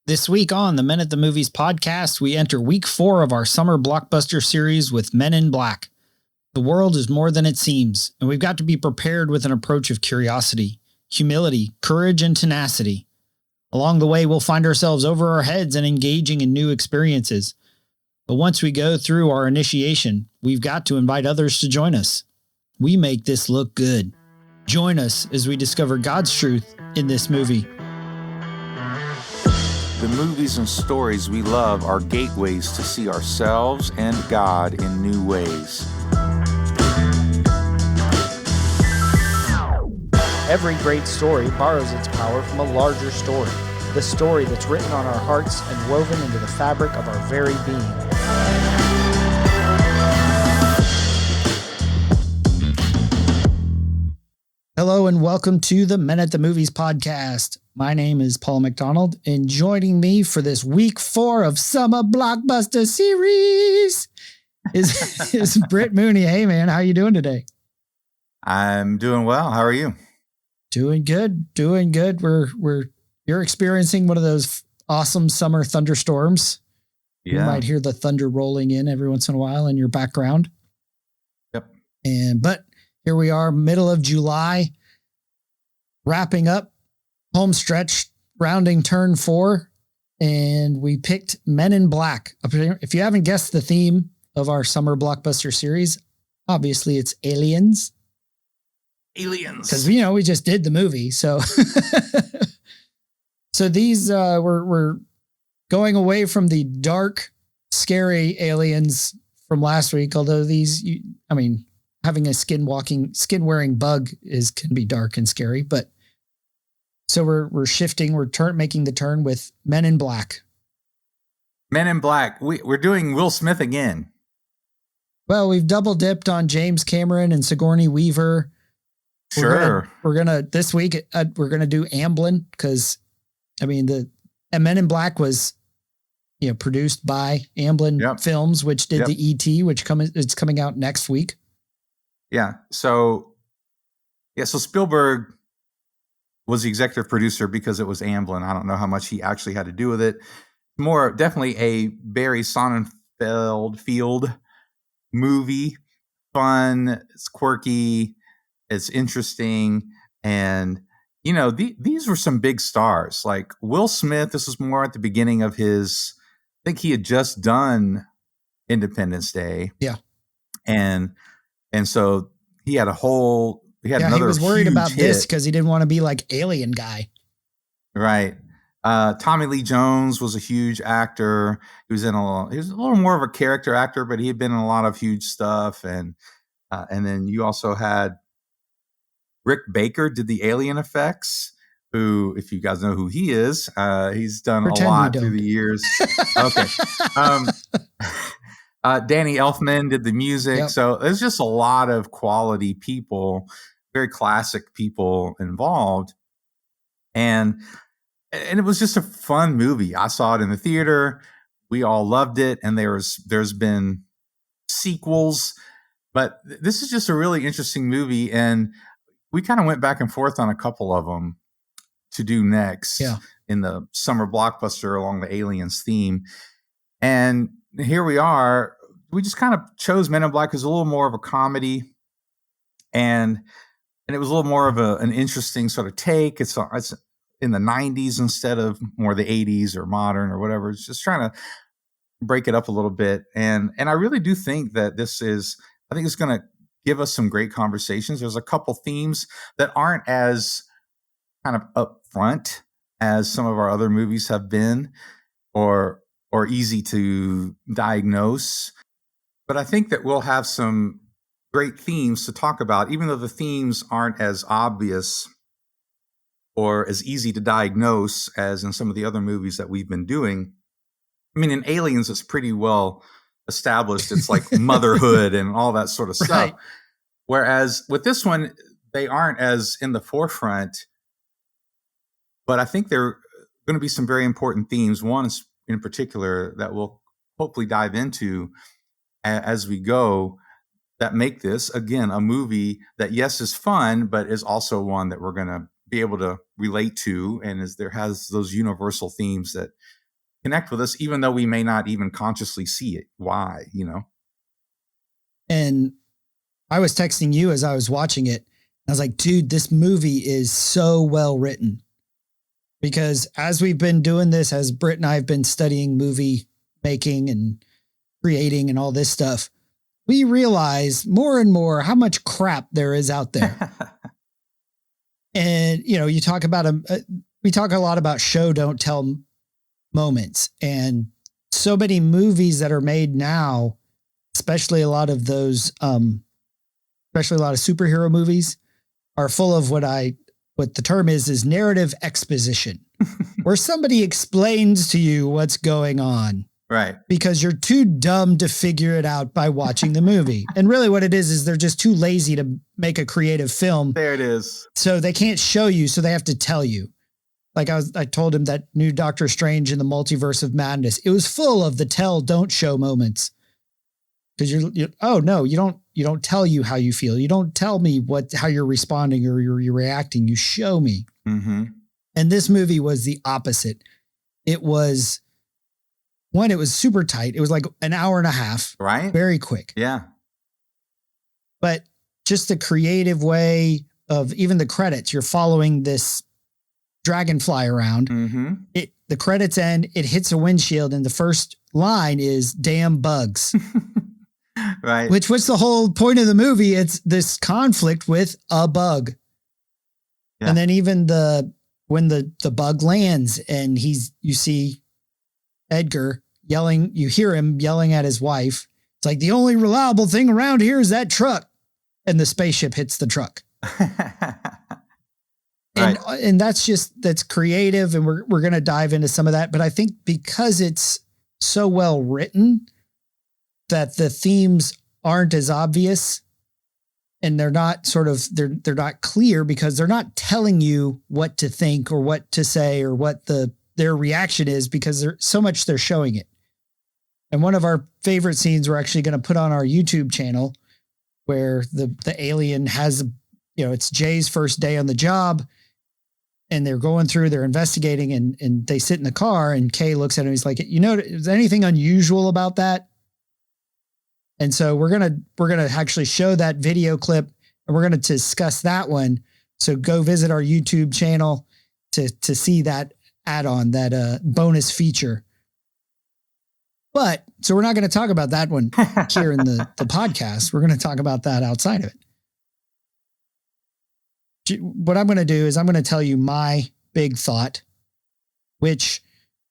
This week on the Men at the Movies podcast, we enter week 4 of our Summer Blockbuster Series with Men in Black. The world is more than it seems, and we've got to be prepared with an approach of curiosity, humility, courage, and tenacity. Along the way, we'll find ourselves over our heads and engaging in new experiences. But once we go through our initiation, we've got to invite others to join us. We make this look good. Join us as we discover God's truth in this movie. The movies and stories we love are gateways to see ourselves and God in new ways. Every great story borrows its power from a larger story, the story that's written on our hearts and woven into the fabric of our very being. Hello and welcome to the Men at the Movies podcast. My name is Paul McDonald, and joining me for this week 4 of Summer Blockbuster Series is Britt Mooney. Hey man, how you doing today? I'm doing well. How are you? Doing good. You're experiencing one of those awesome summer thunderstorms. Yeah. You might hear the thunder rolling in every once in a while in your background. Yep. But here we are, middle of July, wrapping up home stretch, rounding turn 4, and we picked Men in Black. If you haven't guessed the theme of our Summer Blockbuster Series, obviously it's aliens. Because, we just did the movie. So, so these, we're going away from the dark, scary aliens from last week. Although having a skin-wearing bug can be dark and scary, but so we're shifting. We're making the turn with Men in Black. Men in Black. We're doing Will Smith again. Well, we've double dipped on James Cameron and Sigourney Weaver. Sure. We're gonna this week. We're gonna do Amblin because, the Men in Black was, produced by Amblin Films, which did the E.T., it's coming out next week. Yeah. So Spielberg was the executive producer because it was Amblin. I don't know how much he actually had to do with it. More definitely a Barry Sonnenfeld movie. Fun. It's quirky. It's interesting. And, these were some big stars. Like Will Smith, this was more at the beginning of his, I think he had just done Independence Day. Yeah. And so he had another he was worried about hit. this because he didn't want to be like Alien guy. Right. Tommy Lee Jones was a huge actor. He was a little more of a character actor, but he had been in a lot of huge stuff. And then you also had Rick Baker did the alien effects, who, if you guys know who he is, he's done a lot through the years. Okay. Danny Elfman did the music. Yep. So there's just a lot of quality people, very classic people involved. And it was just a fun movie. I saw it in the theater. We all loved it. And there's been sequels, but this is just a really interesting movie. And we kind of went back and forth on a couple of them to do next in the Summer Blockbuster along the aliens theme. And here we are. We just kind of chose Men in Black as a little more of a comedy, and it was a little more of an interesting sort of take. It's in the 90s instead of more the 80s or modern or whatever. It's just trying to break it up a little bit. And I really do think that it's going to give us some great conversations. There's a couple themes that aren't as kind of upfront as some of our other movies have been, or easy to diagnose. But I think that we'll have some great themes to talk about, even though the themes aren't as obvious or as easy to diagnose as in some of the other movies that we've been doing. In Aliens, it's pretty well established. It's like motherhood and all that sort of stuff. Right. Whereas with this one, they aren't as in the forefront. But I think there are going to be some very important themes. One is in particular that we'll hopefully dive into as we go, that make this, again, a movie that, yes, is fun, but is also one that we're going to be able to relate to, and there has those universal themes that connect with us, even though we may not even consciously see it. Why, And I was texting you as I was watching it. I was like, dude, this movie is so well written. Because as we've been doing this, as Britt and I have been studying movie making and creating and all this stuff, we realize more and more how much crap there is out there. And, you talk about we talk a lot about show, don't tell moments. And so many movies that are made now, especially a lot of those, especially a lot of superhero movies, are full of what the term is narrative exposition, where somebody explains to you what's going on. Right. Because you're too dumb to figure it out by watching the movie. And really what it is they're just too lazy to make a creative film. There it is. So they can't show you, so they have to tell you. Like I told him that new Doctor Strange in the Multiverse of Madness, it was full of the tell, don't show moments. Because you don't tell you how you feel. You don't tell me how you're responding or you're reacting. You show me. Mm-hmm. And this movie was the opposite. It was super tight. It was like an hour and a half. Right. Very quick. Yeah. But just the creative way of even the credits, you're following this dragonfly around. Mm-hmm. The credits end, it hits a windshield, and the first line is damn bugs. Right. Which was the whole point of the movie. It's this conflict with a bug. Yeah. And then even when the bug lands and you see Edgar yelling, you hear him yelling at his wife. It's like, the only reliable thing around here is that truck. And the spaceship hits the truck. Right. And that's creative. And we're going to dive into some of that. But I think because it's so well written, that the themes aren't as obvious, and they're not they're not clear, because they're not telling you what to think or what to say or what their reaction is, because there's so much they're showing it. And one of our favorite scenes we're actually going to put on our YouTube channel, where the alien has, it's Jay's first day on the job, and they're investigating, and they sit in the car, and Kay looks at him. He's like, is there anything unusual about that? And so we're going to actually show that video clip, and we're going to discuss that one. So go visit our YouTube channel to see that add-on, that bonus feature. But so we're not going to talk about that one here in the podcast. We're going to talk about that outside of it. What I'm going to do is I'm going to tell you my big thought, which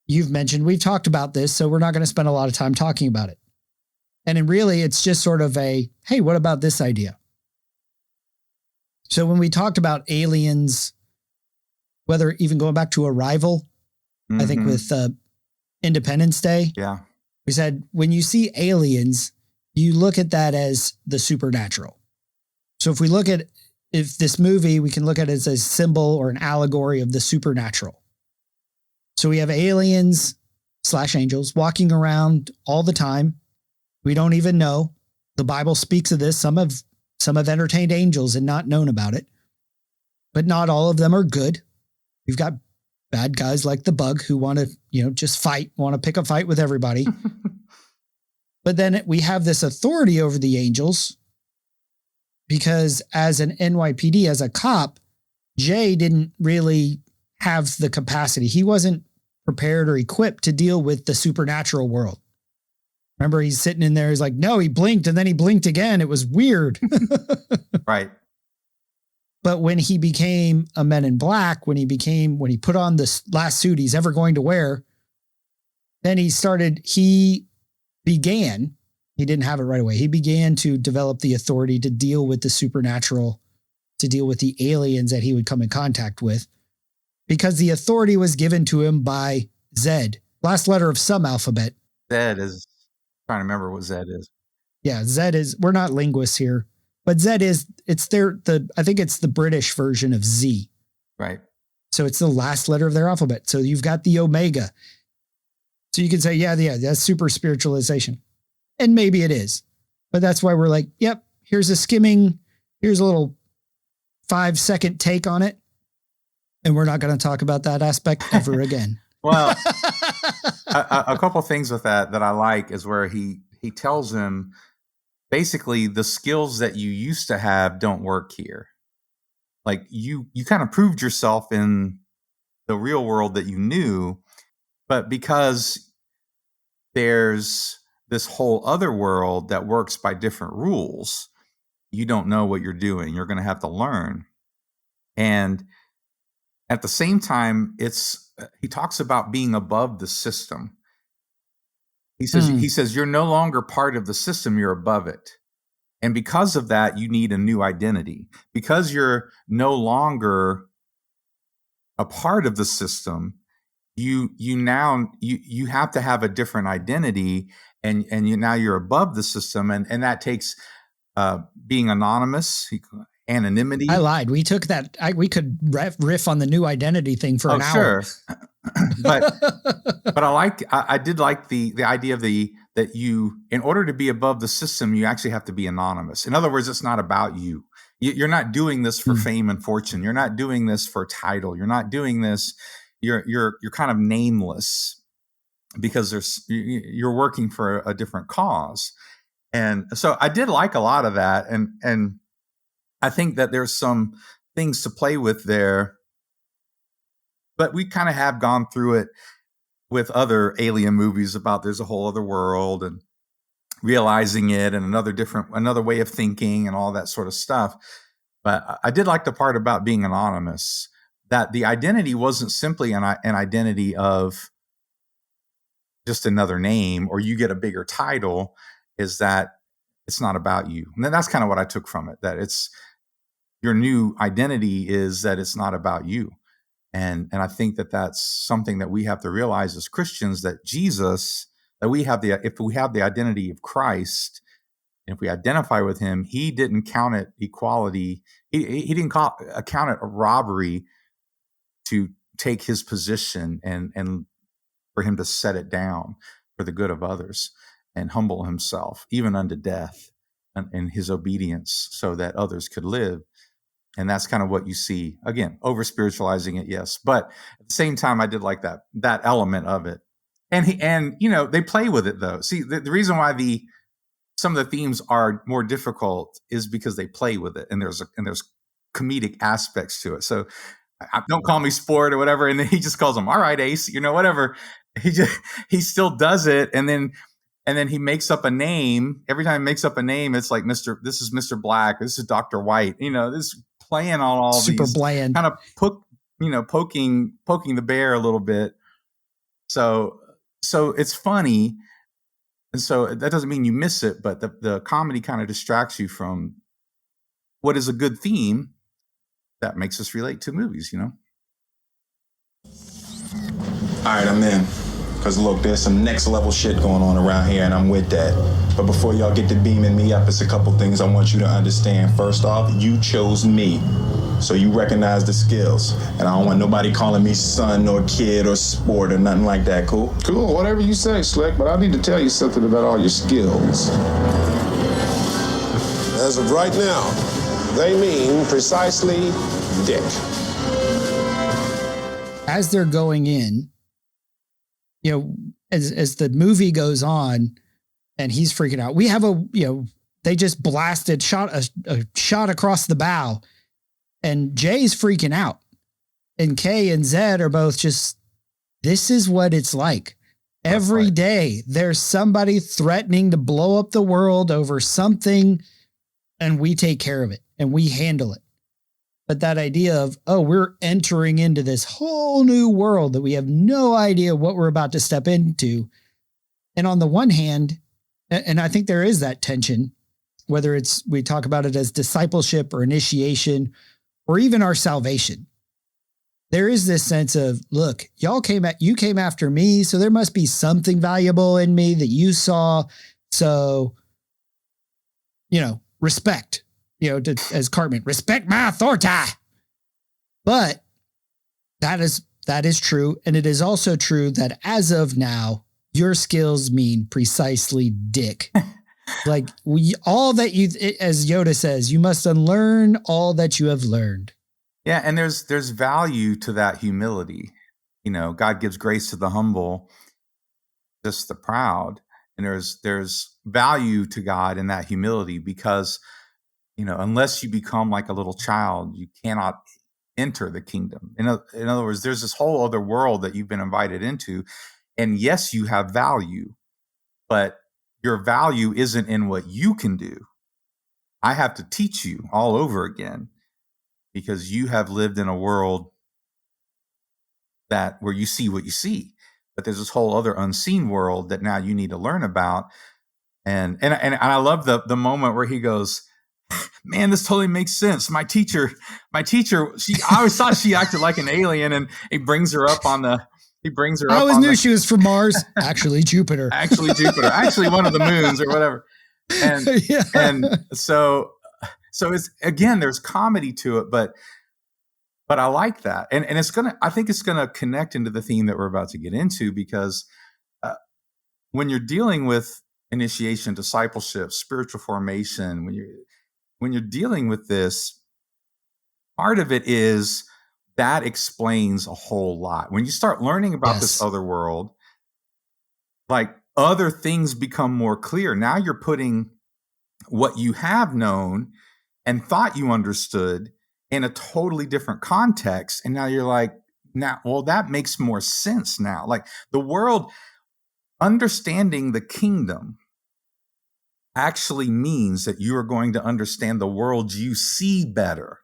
you've mentioned. We've talked about this, so we're not going to spend a lot of time talking about it. And really, it's just sort of hey, what about this idea? So when we talked about aliens, whether even going back to Arrival, I think with Independence Day, yeah, we said, when you see aliens, you look at that as the supernatural. So if this movie, we can look at it as a symbol or an allegory of the supernatural. So we have aliens / angels walking around all the time. We don't even know. The Bible speaks of this. Some have entertained angels and not known about it, but not all of them are good. We've got bad guys like the bug who want to, just fight, want to pick a fight with everybody. But then we have this authority over the angels, because as an NYPD, as a cop, Jay didn't really have the capacity. He wasn't prepared or equipped to deal with the supernatural world. Remember, he's sitting in there. He's like, no, he blinked and then he blinked again. It was weird. Right. But when he became a Men in Black, when he put on the last suit he's ever going to wear, then he didn't have it right away. He began to develop the authority to deal with the supernatural, to deal with the aliens that he would come in contact with, because the authority was given to him by Zed, last letter of some alphabet. Zed is, trying to remember what Zed is. Yeah, Zed is, we're not linguists here, but Zed is, I think it's the British version of Z. Right. So it's the last letter of their alphabet. So you've got the Omega. So you can say, yeah, that's super spiritualization. And maybe it is, but that's why we're like, yep, here's a little 5-second take on it. And we're not going to talk about that aspect ever again. Well, a couple things with that I like is where he tells him basically the skills that you used to have don't work here. Like you kind of proved yourself in the real world that you knew, but because there's this whole other world that works by different rules, you don't know what you're doing. You're going to have to learn. And at the same time, he talks about being above the system. He says, you're no longer part of the system, you're above it. And because of that, you need a new identity. Because you're no longer a part of the system, you have to have a different identity, and now you're above the system, and that takes being anonymous, anonymity. I lied. We took that. We could riff on the new identity thing for an hour. Sure. but I did like the idea of that you, in order to be above the system, you actually have to be anonymous. In other words, it's not about you. You're not doing this for fame and fortune. You're not doing this for title. You're not doing this. You're kind of nameless because you're working for a different cause. And so I did like a lot of that. And I think that there's some things to play with there, but we kind of have gone through it with other alien movies about there's a whole other world and realizing it and another way of thinking and all that sort of stuff. But I did like the part about being anonymous, that the identity wasn't simply an identity of just another name or you get a bigger title, is that it's not about you. And that's kind of what I took from it, that it's your new identity is that it's not about you. And I think that that's something that we have to realize as Christians, that Jesus, that if we have the identity of Christ, and if we identify with him, he didn't count it equality. He didn't count it a robbery to take his position and for him to set it down for the good of others and humble himself, even unto death, in his obedience so that others could live. And that's kind of what you see. Again, over spiritualizing it, yes. But at the same time, I did like that element of it. And they play with it though. See, the reason why some of the themes are more difficult is because they play with it, and there's comedic aspects to it. So don't call me sport or whatever. And then he just calls him, all right, Ace, whatever. He still does it. And then he makes up a name. Every time he makes up a name, it's like this is Mr. Black. This is Dr. White. This playing on all super these bland, kind of poking the bear a little bit. So it's funny. And so that doesn't mean you miss it, but the comedy kind of distracts you from what is a good theme that makes us relate to movies, All right, I'm in. Because look, there's some next level shit going on around here, and I'm with that. But before y'all get to beaming me up, it's a couple things I want you to understand. First off, you chose me. So you recognize the skills. And I don't want nobody calling me son or kid or sport or nothing like that, cool? Cool, whatever you say, Slick, but I need to tell you something about all your skills. As of right now, they mean precisely dick. As they're going in, as the movie goes on and he's freaking out, we have they just shot a shot across the bow, and Jay's freaking out, and Kay and Zed are both just, this is what it's like. Every day there's somebody threatening to blow up the world over something, and we take care of it and we handle it. But that idea of, we're entering into this whole new world that we have no idea what we're about to step into. And on the one hand, and I think there is that tension, whether we talk about it as discipleship or initiation, or even our salvation. There is this sense of, look, you came after me, so there must be something valuable in me that you saw. So, respect. As Cartman, respect my authority. But that is true. And it is also true that as of now, your skills mean precisely dick. Like all that as Yoda says, you must unlearn all that you have learned. Yeah, and there's value to that humility. God gives grace to the humble, just the proud. And there's value to God in that humility because, unless you become like a little child, you cannot enter the kingdom. In other words, there's this whole other world that you've been invited into. And yes, you have value, but your value isn't in what you can do. I have to teach you all over again because you have lived in a world where you see what you see, but there's this whole other unseen world that now you need to learn about. And I love the moment where he goes, man, this totally makes sense. My teacher, I always thought she acted like an alien, and he brings her up on the. I always knew she was from Mars. Actually, Jupiter. Actually, one of the moons or whatever. And Yeah. and so it's, again, there's comedy to it, but I like that, and I think it's gonna connect into the theme that we're about to get into, because when you're dealing with initiation, discipleship, spiritual formation, when you're dealing with this, part of it is that explains a whole lot. When you start learning about this other world, like, other things become more clear. Now you're putting what you have known and thought you understood in a totally different context. And now you're like, that makes more sense now. Like, the world, understanding the kingdom actually means that you are going to understand the world you see better.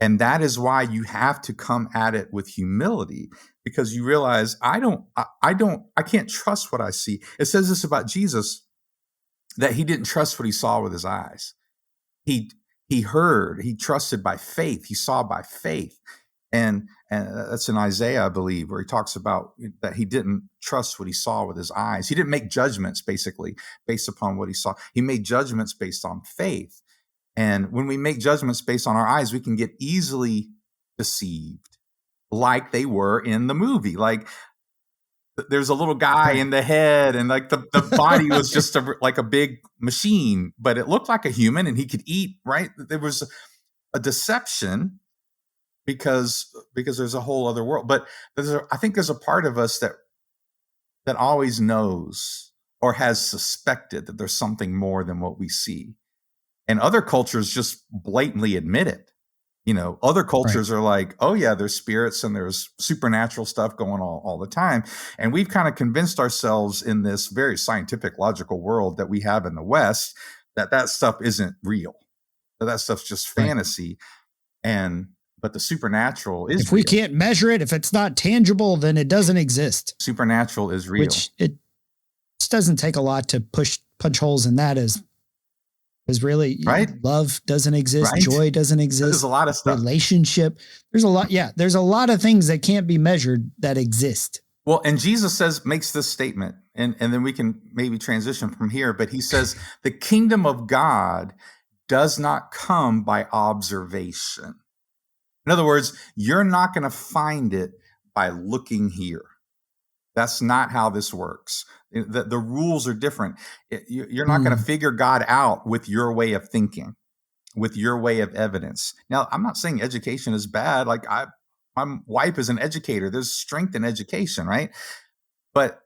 And that is why you have to come at it with humility, because you realize I can't trust what I see. It says this about Jesus, that he didn't trust what he saw with his eyes. He heard, he trusted by faith, he saw by faith. And that's in Isaiah, I believe, where he talks about that he didn't trust what he saw with his eyes. He didn't make judgments, basically, based upon what he saw. He made judgments based on faith. And when we make judgments based on our eyes, we can get easily deceived, like they were in the movie. Like, there's a little guy in the head, and like the body was just like a big machine, but it looked like a human and he could eat, right? There was a deception because there's a whole other world. But I think there's a part of us that always knows or has suspected that there's something more than what we see. And other cultures just blatantly admit it. Other cultures are like, oh yeah, there's spirits and there's supernatural stuff going on all the time. And we've kind of convinced ourselves in this very scientific, logical world that we have in the West that stuff isn't real. That stuff's just fantasy. But the supernatural is if we real. can't measure it, if it's not tangible, then it doesn't exist. Supernatural is real. Which it doesn't take a lot to punch holes in that as really, right? Love doesn't exist. Right? Joy doesn't exist. There's a lot of stuff. Relationship. There's a lot. Yeah. There's a lot of things that can't be measured that exist. Well, and Jesus makes this statement, and then we can maybe transition from here, but he says, the kingdom of God does not come by observation. In other words, you're not going to find it by looking here. That's not how this works. The rules are different. You're not going to figure God out with your way of thinking, with your way of evidence. Now, I'm not saying education is bad. Like, my wife is an educator. There's strength in education, right? But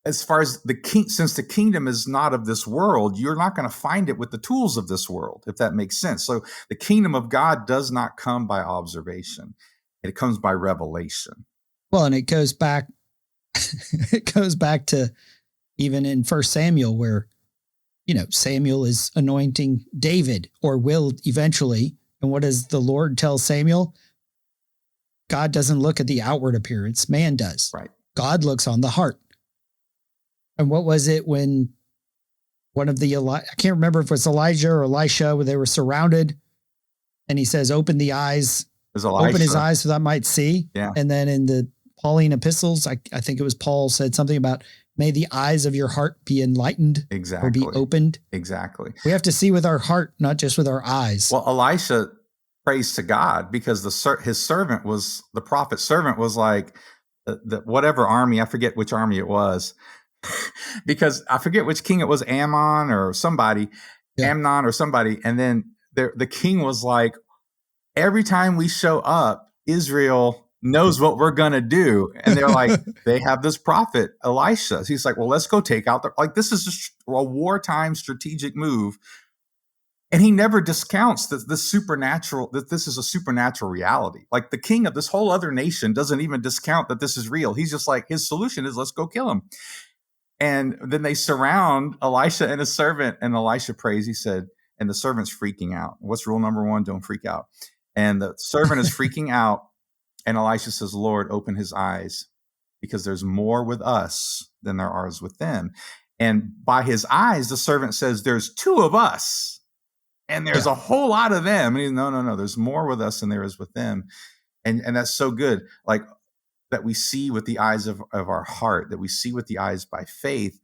as far as since the kingdom is not of this world, you're not going to find it with the tools of this world, if that makes sense. So the kingdom of God does not come by observation. It comes by revelation. Well, and it goes back to even in 1 Samuel where, Samuel is anointing David, or will eventually. And what does the Lord tell Samuel? God doesn't look at the outward appearance. Man does. Right. God looks on the heart. And what was it when one of the, I can't remember if it was Elijah or Elisha, where they were surrounded, and he says, open the eyes, open his eyes so that I might see. Yeah. And then in the Pauline epistles, I think it was Paul said something about, may the eyes of your heart be enlightened. Exactly. Or be opened. Exactly. We have to see with our heart, not just with our eyes. Well, Elisha prays to God because the prophet's servant was like, the whatever army, I forget which army it was, because I forget which king it was, Amnon or somebody. And then the king was like, every time we show up, Israel knows what we're going to do. And they're like, they have this prophet, Elisha. He's like, well, let's go take out this is a wartime strategic move. And he never discounts that this is a supernatural reality. Like the king of this whole other nation doesn't even discount that this is real. He's just like, his solution is let's go kill him. And then they surround Elisha and his servant, and Elisha prays. He said, and the servant's freaking out. What's rule number 1? Don't freak out. And the servant is freaking out. And Elisha says, Lord, open his eyes, because there's more with us than there are with them. And by his eyes, the servant says, there's 2 of us. And there's a whole lot of them. And he's, no, there's more with us than there is with them. And that's so good. Like that we see with the eyes of our heart, that we see with the eyes by faith.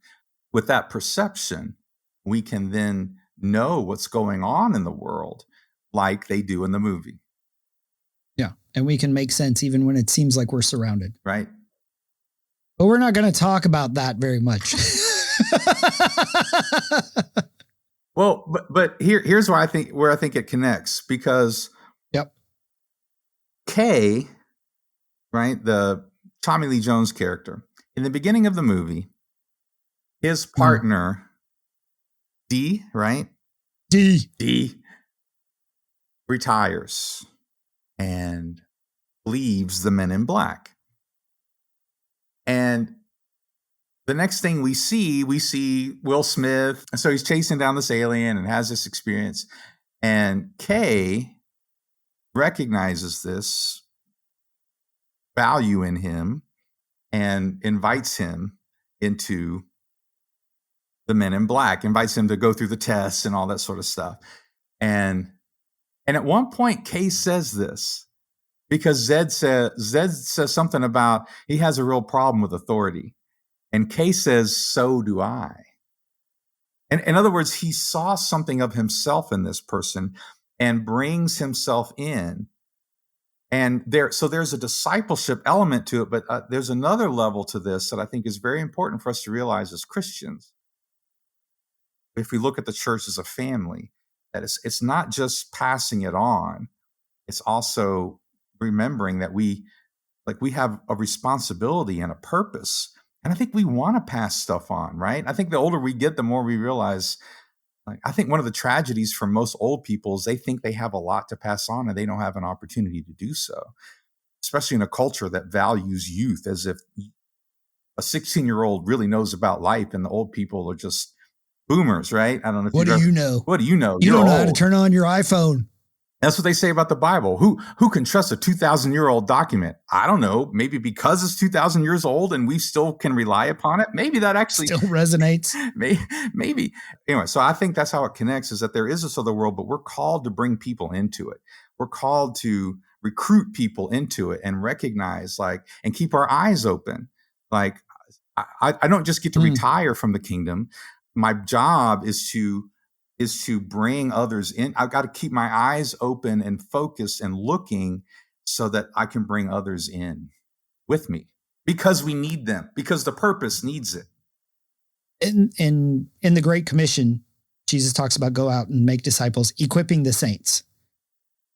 With that perception, we can then know what's going on in the world like they do in the movie. Yeah. And we can make sense even when it seems like we're surrounded. Right. But we're not going to talk about that very much. Well, but here's where I think it connects, because Kay, right, the Tommy Lee Jones character, in the beginning of the movie, his partner, D, right? D retires and leaves the Men in Black. And the next thing we see Will Smith. So he's chasing down this alien and has this experience. And Kay recognizes this value in him and invites him into the Men in Black, invites him to go through the tests and all that sort of stuff. And at one point, Kay says this, because Zed says something about he has a real problem with authority. And Kay says, so do I. And in other words, he saw something of himself in this person and brings himself in. And there's a discipleship element to it, but there's another level to this that I think is very important for us to realize as Christians. If we look at the church as a family, that it's not just passing it on. It's also remembering that we have a responsibility and a purpose. And I think we want to pass stuff on, right? I think the older we get, the more we realize, I think one of the tragedies for most old people is they think they have a lot to pass on and they don't have an opportunity to do so, especially in a culture that values youth as if a 16-year-old really knows about life and the old people are just boomers, right? I don't know. If What do you know? What do you know? You don't know how to turn on your iPhone. That's what they say about the Bible. Who can trust a 2,000-year-old document? I don't know. Maybe because it's 2,000 years old and we still can rely upon it. Maybe that actually still resonates. Maybe. Anyway, so I think that's how it connects, is that there is this other world, but we're called to bring people into it. We're called to recruit people into it and recognize, and keep our eyes open. I don't just get to retire from the kingdom. My job is to bring others in. I've got to keep my eyes open and focused and looking so that I can bring others in with me, because we need them, because the purpose needs it. In the Great Commission, Jesus talks about go out and make disciples, equipping the saints,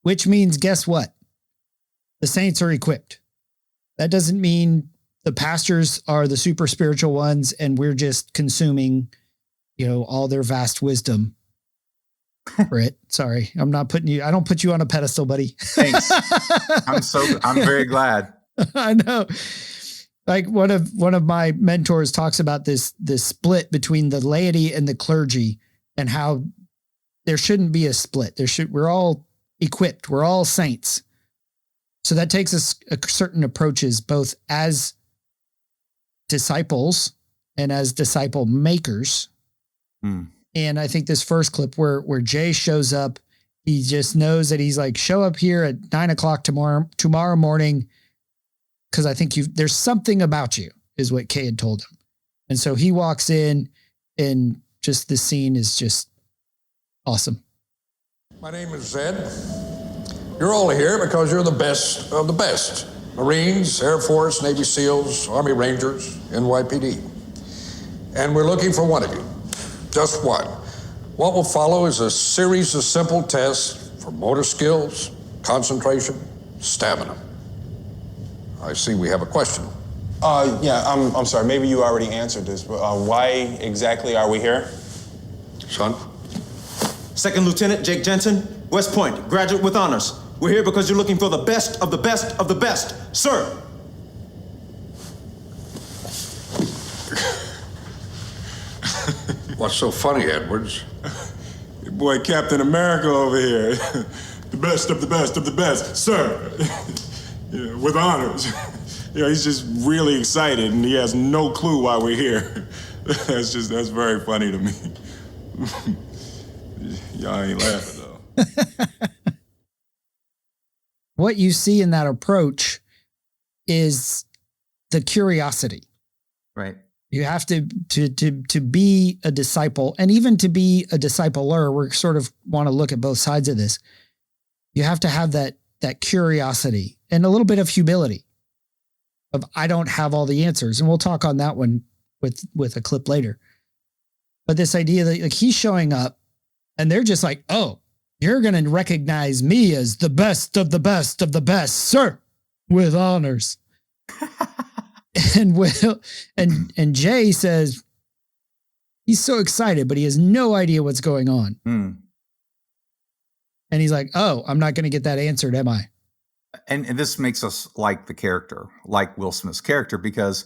which means, guess what? The saints are equipped. That doesn't mean the pastors are the super spiritual ones and we're just consuming, all their vast wisdom. Britt, sorry, I don't put you on a pedestal, buddy. Thanks. I'm very glad. I know. Like one of my mentors talks about this split between the laity and the clergy, and how there shouldn't be a split. We're all equipped. We're all saints. So that takes us certain approaches, both as disciples and as disciple makers. And I think this first clip where Jay shows up, he just knows that he's like, show up here at 9:00 tomorrow morning, because I think there's something about you, is what Kay had told him. And so he walks in, and just the scene is just awesome. My name is Zed. You're all here because you're the best of the best. Marines, Air Force, Navy SEALs, Army Rangers, NYPD. And we're looking for one of you. Just one. What will follow is a series of simple tests for motor skills, concentration, stamina. I see we have a question. I'm sorry, maybe you already answered this, but why exactly are we here? Son? Second Lieutenant Jake Jensen, West Point, graduate with honors. We're here because you're looking for the best of the best of the best, sir. What's so funny, Edwards? Your boy Captain America over here. The best of the best of the best, sir. Yeah, with honors. He's just really excited and he has no clue why we're here. That's very funny to me. Y'all ain't laughing though. What you see in that approach is the curiosity. Right. You have to be a disciple, and even to be a discipler, we sort of want to look at both sides of this. You have to have that curiosity and a little bit of humility of, I don't have all the answers. And we'll talk on that one with a clip later. But this idea that, like, he's showing up and they're just like, oh, you're going to recognize me as the best of the best of the best, sir, with honors. And Jay says he's so excited, but he has no idea what's going on. Mm. And he's like, oh, I'm not going to get that answered, am I? And this makes us like the character, like Will Smith's character, because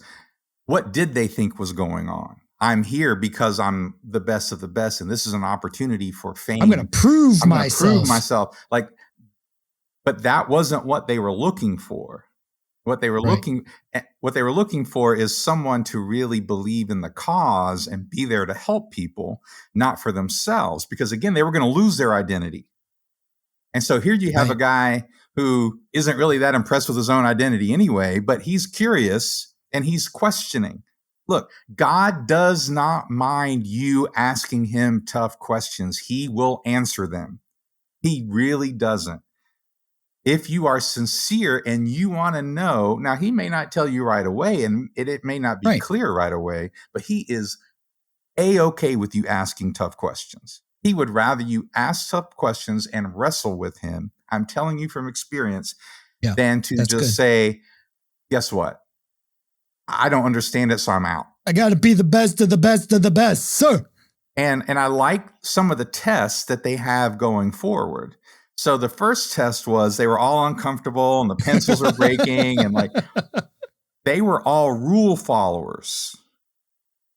what did they think was going on? I'm here because I'm the best of the best, and this is an opportunity for fame. I'm going to prove myself. Like, but that wasn't what they were looking for. What they were looking for is someone to really believe in the cause and be there to help people, not for themselves. Because again, they were going to lose their identity. And so here you have a guy who isn't really that impressed with his own identity anyway, but he's curious and he's questioning. Look, God does not mind you asking him tough questions. He will answer them. He really doesn't. If you are sincere and you want to know, now he may not tell you right away and it may not be clear right away, but he is A-okay with you asking tough questions. He would rather you ask tough questions and wrestle with him, I'm telling you from experience, than to just say, guess what? I don't understand it, so I'm out. I got to be the best of the best of the best, sir. And I like some of the tests that they have going forward. So the first test was they were all uncomfortable and the pencils were breaking and like they were all rule followers.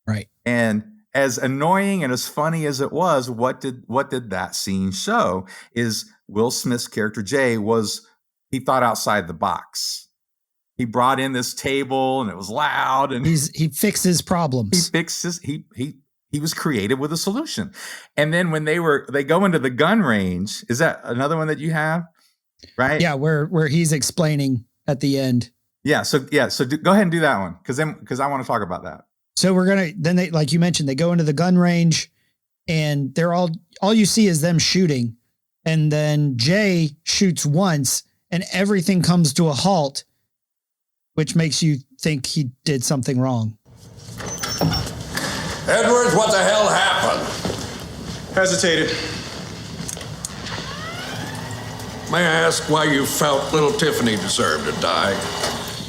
Right. And as annoying and as funny as it was, what did that scene show is Will Smith's character Jay he thought outside the box. He brought in this table and it was loud and he fixes problems. He was creative with a solution. And then when they go into the gun range, is that another one that you have? Right? Yeah, where he's explaining at the end. Yeah. So go ahead and do that one. Cause I want to talk about that. So they, like you mentioned, they go into the gun range and they're all you see is them shooting. And then Jay shoots once and everything comes to a halt, which makes you think he did something wrong. Edwards, what the hell happened? Hesitated. May I ask why you felt little Tiffany deserved to die?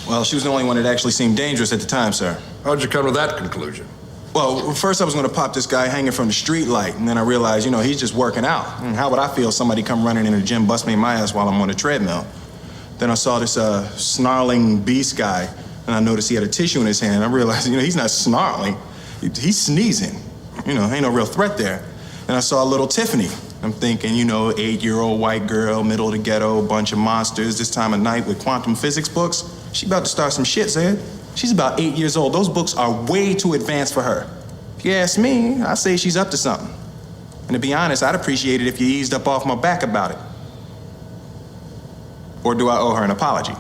Well, she was the only one that actually seemed dangerous at the time, sir. How'd you come to that conclusion? Well, first I was going to pop this guy hanging from the street light, and then I realized, he's just working out. And how would I feel if somebody come running in the gym, bust me in my ass while I'm on the treadmill? Then I saw this snarling beast guy, and I noticed he had a tissue in his hand. I realized, he's not snarling. He's sneezing. Ain't no real threat there. And I saw little Tiffany. I'm thinking, 8-year-old white girl, middle of the ghetto, bunch of monsters, this time of night with quantum physics books. She about to start some shit, Zed. She's about 8 years old. Those books are way too advanced for her. If you ask me, I say she's up to something. And to be honest, I'd appreciate it if you eased up off my back about it. Or do I owe her an apology?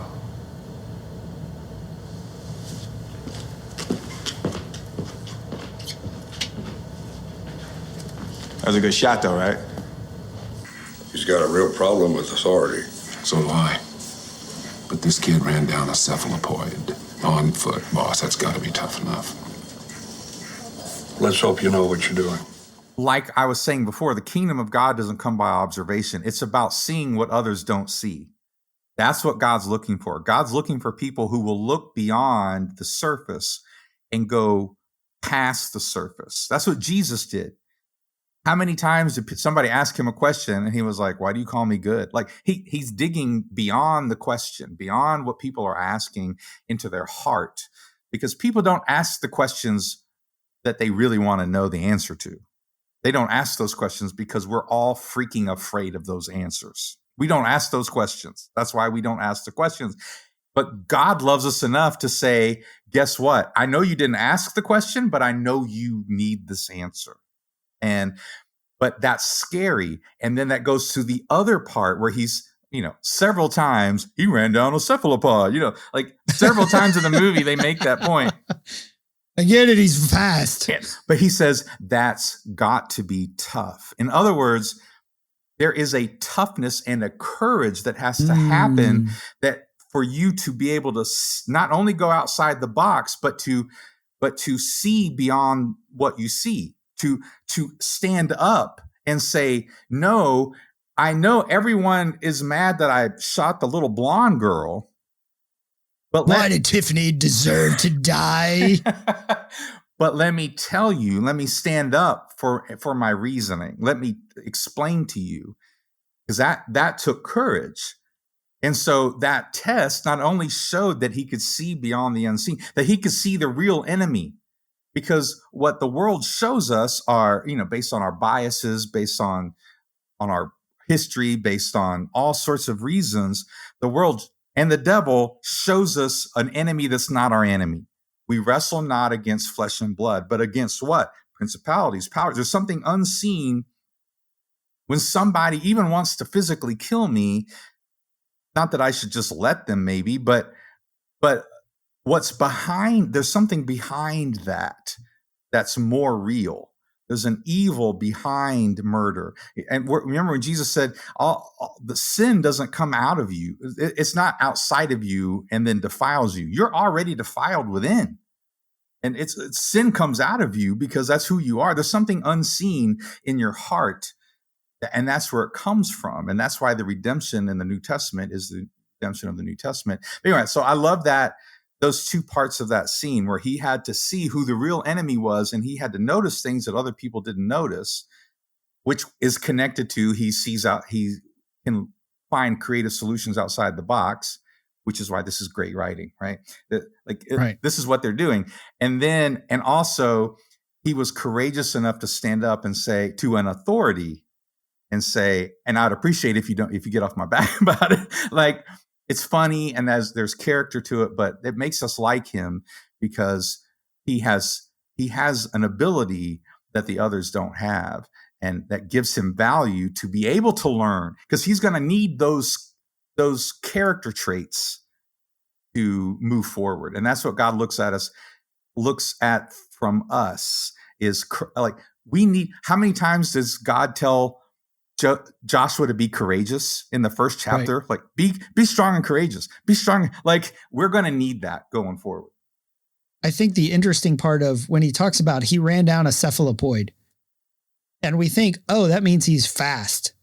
That was a good shot, though, right? He's got a real problem with authority. So do I. But this kid ran down a cephalopoid. On foot, boss. That's got to be tough enough. Let's hope you know what you're doing. like I was saying before, the kingdom of God doesn't come by observation. It's about seeing what others don't see. That's what God's looking for. God's looking for people who will look beyond the surface and go past the surface. That's what Jesus did. How many times did somebody ask him a question and he was like, why do you call me good? Like he's digging beyond the question, beyond what people are asking, into their heart, because people don't ask the questions that they really want to know the answer to. They don't ask those questions because we're all freaking afraid of those answers. We don't ask those questions. That's why we don't ask the questions. But God loves us enough to say, guess what? I know you didn't ask the question, but I know you need this answer. But that's scary. And then that goes to the other part where he's, several times he ran down a cephalopod, like several times in the movie, they make that point. I get it. He's fast. But he says that's got to be tough. In other words, there is a toughness and a courage that has to happen that for you to be able to not only go outside the box, but to see beyond what you see, to stand up and say, no, I know everyone is mad that I shot the little blonde girl. But why did Tiffany deserve to die? But let me tell you, let me stand up for my reasoning. Let me explain to you, because that took courage. And so that test not only showed that he could see beyond the unseen, that he could see the real enemy. Because what the world shows us are, based on our biases, based on our history, based on all sorts of reasons, the world and the devil shows us an enemy that's not our enemy. We wrestle not against flesh and blood, but against what? Principalities, powers. There's something unseen. When somebody even wants to physically kill me, not that I should just let them maybe, but what's behind, there's something behind that's more real. There's an evil behind murder. And remember when Jesus said, the sin doesn't come out of you. It's not outside of you and then defiles you. You're already defiled within. And it's sin comes out of you because that's who you are. There's something unseen in your heart. And that's where it comes from. And that's why the redemption in the New Testament is the redemption of the New Testament. Anyway, so I love that. Those two parts of that scene where he had to see who the real enemy was, and he had to notice things that other people didn't notice, which is connected to he can find creative solutions outside the box, which is why this is great writing, right? This is what they're doing. And also he was courageous enough to stand up and say to an authority and say, and I'd appreciate if you get off my back about it. Like, it's funny and there's character to it, but it makes us like him because he has an ability that the others don't have, and that gives him value to be able to learn, because he's going to need those character traits to move forward. And that's what God looks at from us is like, we need, how many times does God tell Joshua to be courageous in the first chapter? Right. Like be strong and courageous, be strong. Like, we're going to need that going forward. I think the interesting part of when he talks about he ran down a cephalopoid, and we think, oh, that means he's fast,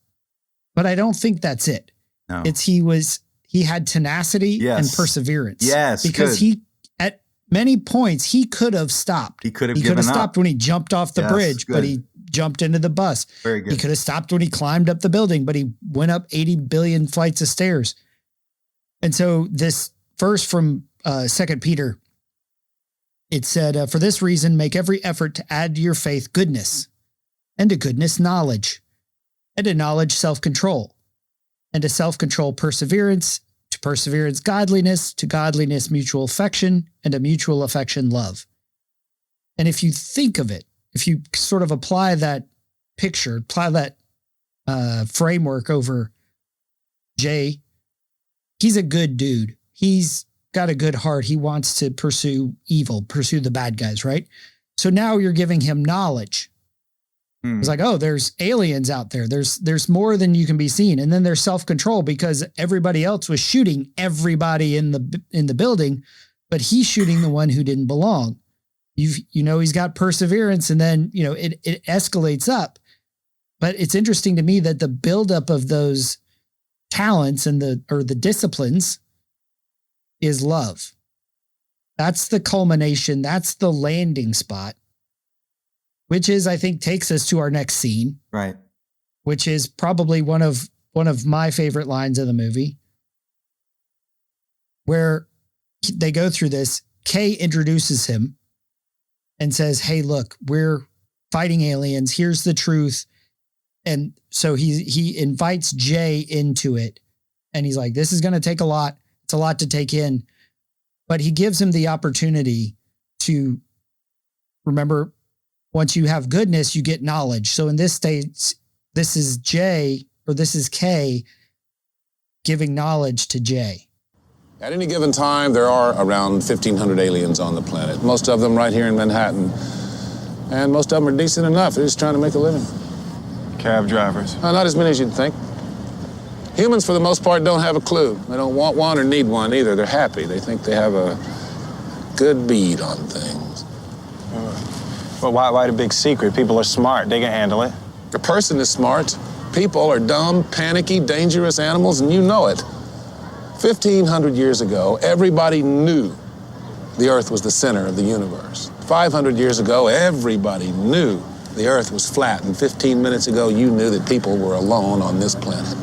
but I don't think that's it. No. It's he had tenacity and perseverance. Yes, because he at many points he could have stopped. He could have stopped when he jumped off the bridge, but he jumped into the bus. Very good. He could have stopped when he climbed up the building, but he went up 80 billion flights of stairs. And so this verse from 2 Peter, it said, for this reason, make every effort to add to your faith goodness, and to goodness knowledge, and to knowledge self-control, and to self-control perseverance, to perseverance godliness, to godliness mutual affection, and to mutual affection love. And if you think of it, if you sort of apply that picture, apply that framework over Jay, he's a good dude. He's got a good heart. He wants to pursue evil, pursue the bad guys, right? So now you're giving him knowledge. It's like, oh, there's aliens out there. There's more than you can be seen. And then there's self-control because everybody else was shooting everybody in the building, but he's shooting the one who didn't belong. he's got perseverance, and then, it escalates up. But it's interesting to me that the buildup of those talents and the disciplines is love. That's the culmination. That's the landing spot, which is, I think, takes us to our next scene. Right. Which is probably one of my favorite lines of the movie, where they go through this. Kay introduces him and says, "Hey, look, we're fighting aliens. Here's the truth." And so he invites Jay into it, and he's like, "This is going to take a lot. It's a lot to take in." But he gives him the opportunity to remember, once you have goodness, you get knowledge. So in this state, this is Kay giving knowledge to Jay. At any given time, there are around 1,500 aliens on the planet, most of them right here in Manhattan. And most of them are decent enough. They're just trying to make a living. Cab drivers? Not as many as you'd think. Humans, for the most part, don't have a clue. They don't want one or need one either. They're happy. They think they have a good bead on things. Well, why the big secret? People are smart. They can handle it. A person is smart. People are dumb, panicky, dangerous animals, and you know it. 1,500 years ago, everybody knew the Earth was the center of the universe. 500 years ago, everybody knew the Earth was flat. And 15 minutes ago, you knew that people were alone on this planet.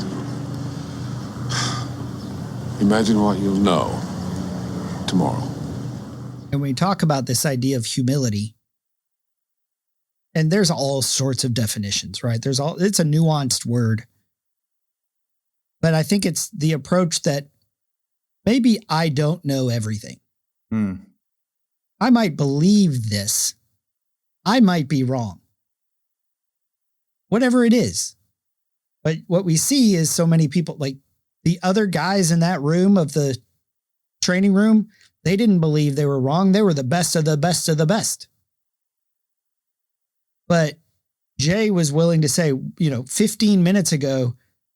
Imagine what you'll know tomorrow. And when we talk about this idea of humility, and there's all sorts of definitions, right? It's a nuanced word. But I think it's the approach that maybe I don't know everything. I might believe this. I might be wrong. Whatever it is. But what we see is so many people, like the other guys in that room of the training room, they didn't believe they were wrong. They were the best of the best of the best. But Jay was willing to say, 15 minutes ago,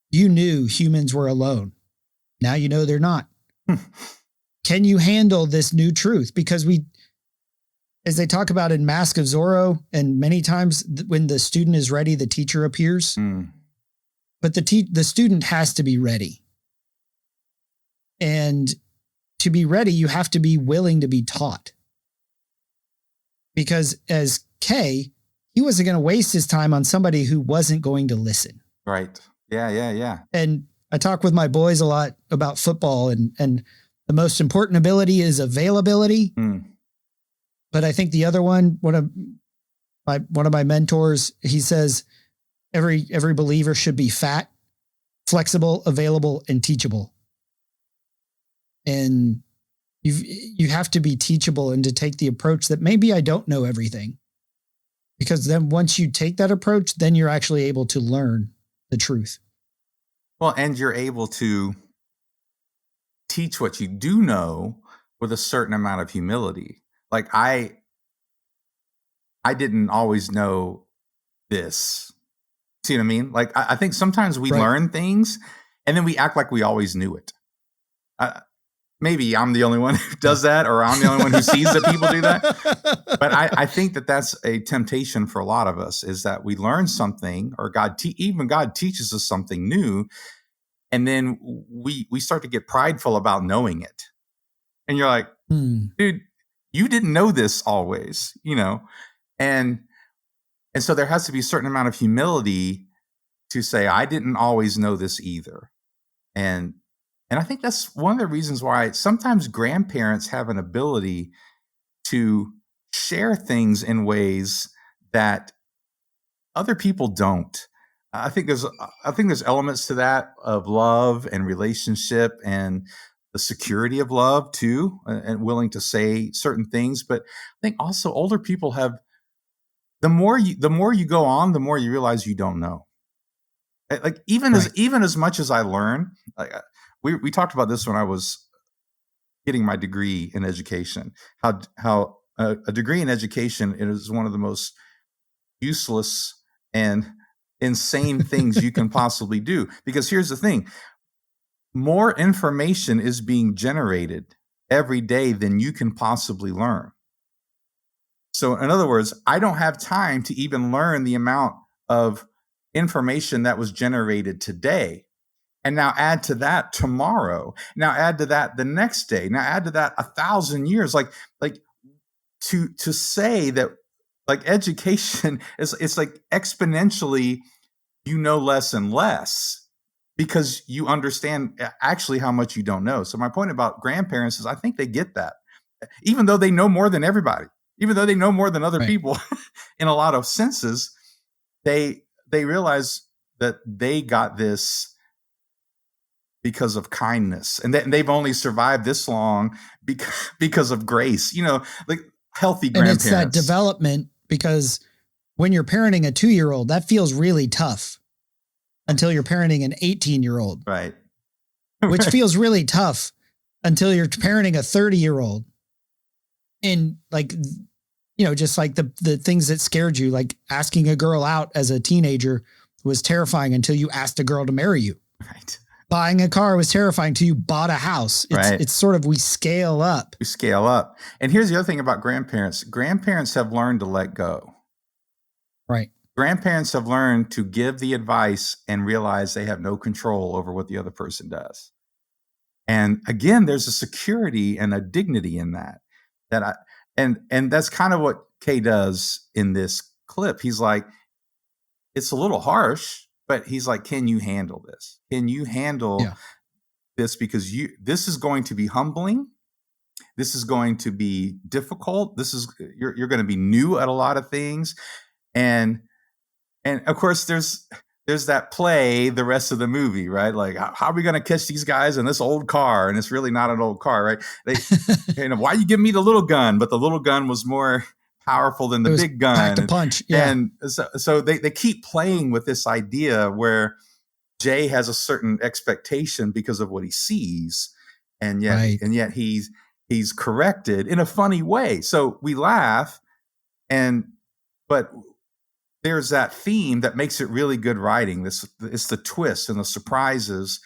you knew humans were alone. Now you know they're not. Can you handle this new truth? Because as they talk about in Mask of Zorro, and many times when the student is ready, the teacher appears. But the student has to be ready. And to be ready, you have to be willing to be taught. Because as Kay, he wasn't going to waste his time on somebody who wasn't going to listen. Right. Yeah. And I talk with my boys a lot about football, and the most important ability is availability. But I think the other one of my mentors, he says every believer should be fat, flexible, available, and teachable. And you have to be teachable and to take the approach that maybe I don't know everything. Because then once you take that approach, then you're actually able to learn the truth. Well, and you're able to teach what you do know with a certain amount of humility. Like I didn't always know this. See what I mean? Like I think sometimes we learn things and then we act like we always knew it. Maybe I'm the only one who does that, or I'm the only one who sees that people do that. But I think that that's a temptation for a lot of us, is that we learn something, or God teaches us something new, and then we start to get prideful about knowing it. And you're like, dude, you didn't know this always, and so there has to be a certain amount of humility to say, I didn't always know this either. And I think that's one of the reasons why sometimes grandparents have an ability to share things in ways that other people don't. I think there's elements to that of love and relationship and the security of love too, and willing to say certain things. But I think also older people have, the more you go on, the more you realize you don't know. Like even as much as I learn, like we talked about this when I was getting my degree in education, how a degree in education is one of the most useless and insane things you can possibly do. Because here's the thing, more information is being generated every day than you can possibly learn. So in other words, I don't have time to even learn the amount of information that was generated today. And now add to that tomorrow. Now add to that the next day. Now add to that 1,000 years. Like to say that like education is, it's like exponentially, you know, less and less because you understand actually how much you don't know. So my point about grandparents is I think they get that, even though they know more than everybody, even though they know more than other people in a lot of senses, they realize that they got this because of kindness, and they've only survived this long because of grace, you know, like healthy grandparents. And it's that development, because when you're parenting a 2-year-old, that feels really tough until you're parenting an 18-year-old. Right. Which feels really tough until you're parenting a 30-year-old. And like, you know, just like the things that scared you, like asking a girl out as a teenager was terrifying until you asked a girl to marry you. Right. Buying a car was terrifying until you bought a house. It's sort of, we scale up. We scale up. And here's the other thing about grandparents. Grandparents have learned to let go. Right. Grandparents have learned to give the advice and realize they have no control over what the other person does. And again, there's a security and a dignity in that. And that's kind of what Kay does in this clip. He's like, it's a little harsh, but he's like, can you handle this? Can you handle this? Because this is going to be humbling. This is going to be difficult. You're going to be new at a lot of things. And of course there's that play, the rest of the movie, right? Like, how are we going to catch these guys in this old car? And it's really not an old car, right? You know, why you give me the little gun? But the little gun was more powerful than the big gun. Packed a punch. Yeah. And so they keep playing with this idea where Jay has a certain expectation because of what he sees. And yet he's corrected in a funny way. So we laugh, but there's that theme that makes it really good writing. It's the twist and the surprises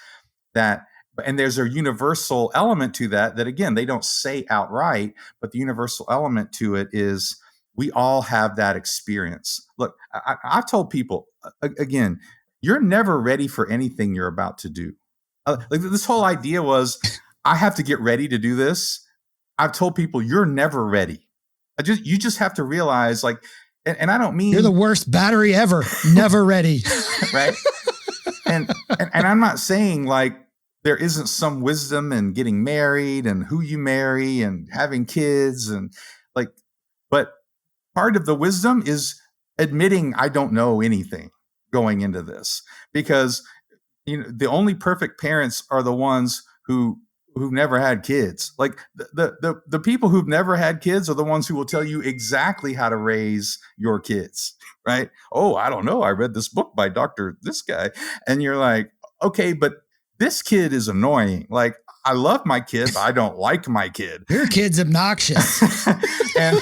and there's a universal element to that again, they don't say outright, but the universal element to it is we all have that experience. Look, I've told people, again, you're never ready for anything you're about to do. Like this whole idea was, I have to get ready to do this. I've told people you're never ready. You just have to realize, like, and I don't mean you're the worst battery ever. Never ready. Right. And I'm not saying like there isn't some wisdom in getting married and who you marry and having kids and like, but part of the wisdom is admitting I don't know anything going into this, because you know the only perfect parents are the ones who've never had kids. Like the people who've never had kids are the ones who will tell you exactly how to raise your kids, right? Oh, I don't know. I read this book by Dr. this guy. And you're like, okay, but this kid is annoying. Like, I love my kid, but I don't like my kid. Your kid's obnoxious. And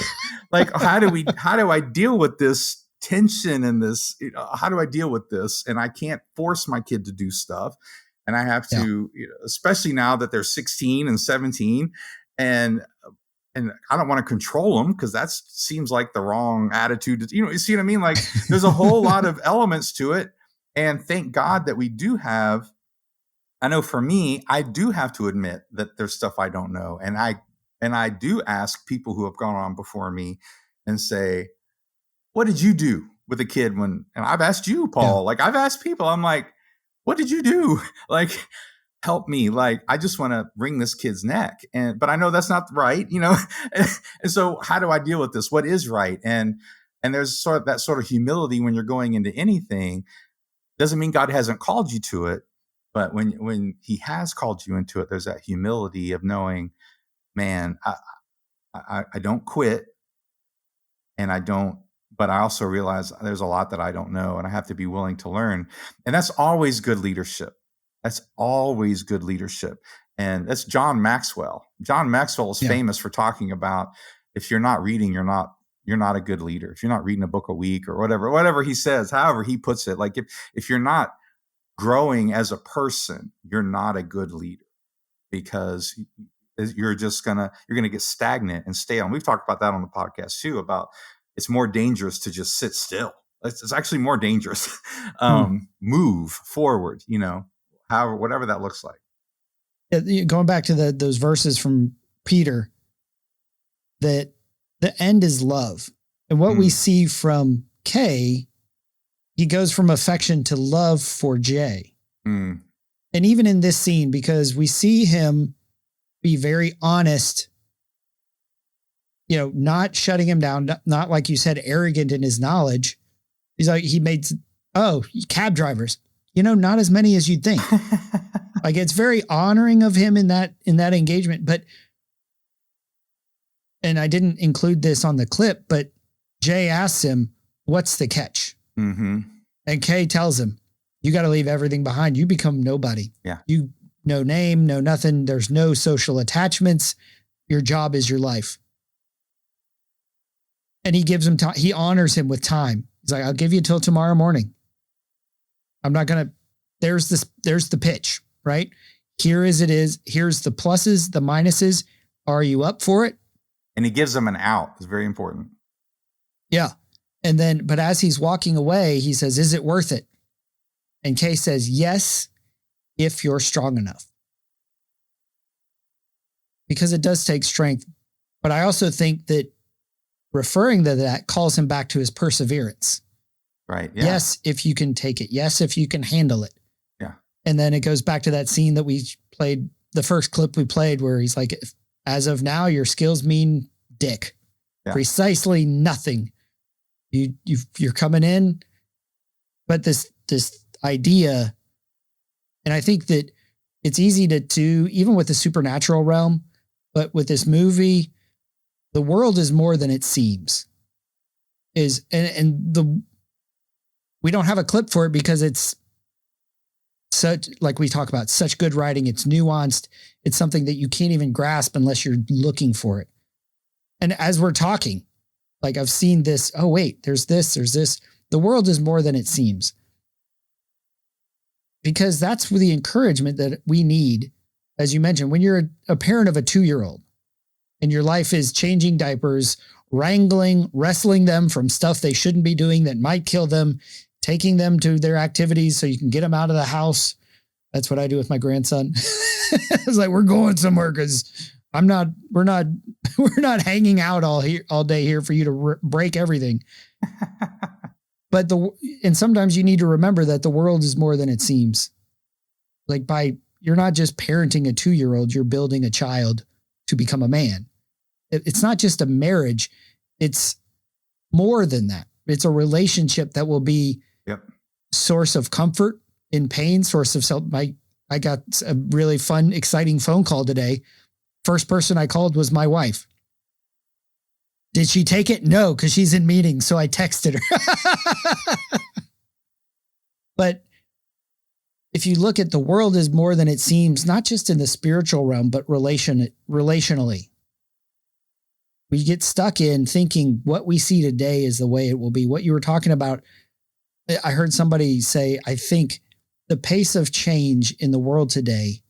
like, how do I deal with this tension and this, you know, how do I deal with this? And I can't force my kid to do stuff. And I have to, you know, especially now that they're 16 and 17, and I don't want to control them because that seems like the wrong attitude. You know, you see what I mean? Like, there's a whole lot of elements to it. And thank God that we do have. I know for me, I do have to admit that there's stuff I don't know, and I do ask people who have gone on before me and say, "What did you do with a kid when?" And I've asked you, Paul. Like, I've asked people. I'm like, what did you do? Like, help me. Like, I just want to wring this kid's neck. But I know that's not right, you know? And so how do I deal with this? What is right? And there's that sort of humility when you're going into anything. Doesn't mean God hasn't called you to it. But when he has called you into it, there's that humility of knowing, man, I don't quit. But I also realize there's a lot that I don't know, and I have to be willing to learn. And that's always good leadership. That's always good leadership. And that's John Maxwell. John Maxwell is famous for talking about, if you're not reading, you're not a good leader. If you're not reading a book a week or whatever he says, however he puts it, like if you're not growing as a person, you're not a good leader, because you're gonna get stagnant and stale. And we've talked about that on the podcast too, about it's more dangerous to just sit still. It's actually more dangerous. Move forward, however, whatever that looks like. Going back to those verses from Peter, that the end is love. And what we see from Kay, he goes from affection to love for Jay. And even in this scene, because we see him be very honest, not shutting him down, not like you said, arrogant in his knowledge. He's like, cab drivers, not as many as you'd think. Like, it's very honoring of him in that engagement. And I didn't include this on the clip, but Jay asks him, what's the catch? Mm-hmm. And Kay tells him, you got to leave everything behind. You become nobody. Yeah. You no name, no nothing. There's no social attachments. Your job is your life. And he gives him time. He honors him with time. He's like, I'll give you till tomorrow morning. I'm not going to, there's the pitch, right? Here as it is. Here's the pluses, the minuses. Are you up for it? And he gives them an out. It's very important. Yeah. And then, but as he's walking away, he says, is it worth it? And Kay says, yes, if you're strong enough. Because it does take strength. But I also think that referring to that calls him back to his perseverance. Right. Yeah. Yes, if you can take it. Yes, if you can handle it. Yeah. And then it goes back to that scene that we played, the first clip we played, where he's like, as of now, your skills mean dick. Yeah. Precisely nothing. You're coming in, but this idea, and I think that it's easy to do, even with the supernatural realm, but with this movie, the world is more than it seems. We don't have a clip for it because it's such, like we talk about, such good writing. It's nuanced. It's something that you can't even grasp unless you're looking for it. And as we're talking, like, I've seen this, oh wait, there's this. The world is more than it seems. Because that's the encouragement that we need, as you mentioned, when you're a parent of a 2-year-old and your life is changing diapers, wrestling them from stuff they shouldn't be doing that might kill them, taking them to their activities so you can get them out of the house. That's what I do with my grandson. It's like, we're going somewhere because we're not hanging out all day here for you to break everything. But and sometimes you need to remember that the world is more than it seems. Like, you're not just parenting a 2-year-old, you're building a child to become a man. It's not just a marriage. It's more than that. It's a relationship that will be source of comfort in pain, source of self. I got a really fun, exciting phone call today. First person I called was my wife. Did she take it? No, because she's in meetings. So I texted her. But if you look at the world is more than it seems, not just in the spiritual realm, but relationally. We get stuck in thinking what we see today is the way it will be. What you were talking about, I heard somebody say, I think the pace of change in the world today,